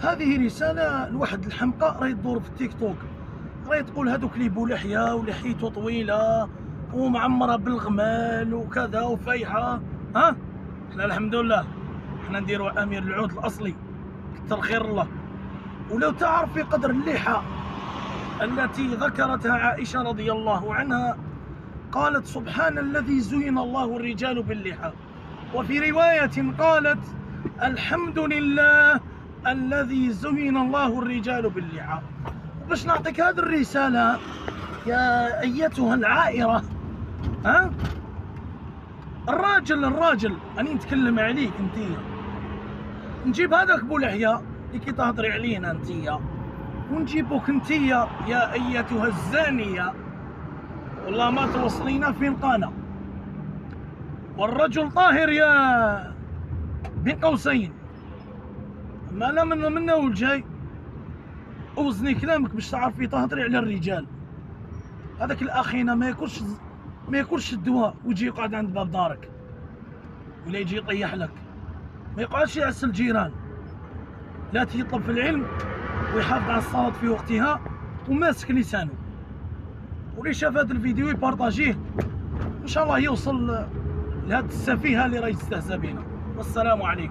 هذه رسالة لواحد الحمقى راهي تدور في التيك توك، راهي تقول هذوك اللي بو لحية ولحيته طويلة ومعمرة بالغمال وكذا وفايحة. ها احنا الحمد لله احنا نديرو امير العود الاصلي كتر خير الله. ولو تعرف في قدر اللحى التي ذكرتها عائشة رضي الله عنها، قالت سبحان الذي زين الله الرجال باللحى، وفي رواية قالت الحمد لله الذي زين الله الرجال باللحى. وباش نعطيك هذه الرسالة يا أيتها العائرة، ها الراجل راني نتكلم عليك انتيا، نجيب هذاك بو لحية اللي كي تهضري علينا انتيا، ونجيبوك انتيا يا أيتها الزانية، والله ما توصلينا فين قانا. والرجل طاهر يا بين قوسين، ما لا منا والجاي اوزني كلامك باش تعرفي تهضري على الرجال. هذاك الاخينا ما ياكلش الدواء ويجي يقعد عند باب دارك ولا يجي يطيح لك، ما يقعدش يعس الجيران، لا يطلب في العلم ويحافظ على الصلاة في وقتها وماسك لسانه. واللي شاف هذا الفيديو يبارطاجيه ان شاء الله يوصل لهاد السفيهة اللي راهي تستهزأ بينا. والسلام عليكم.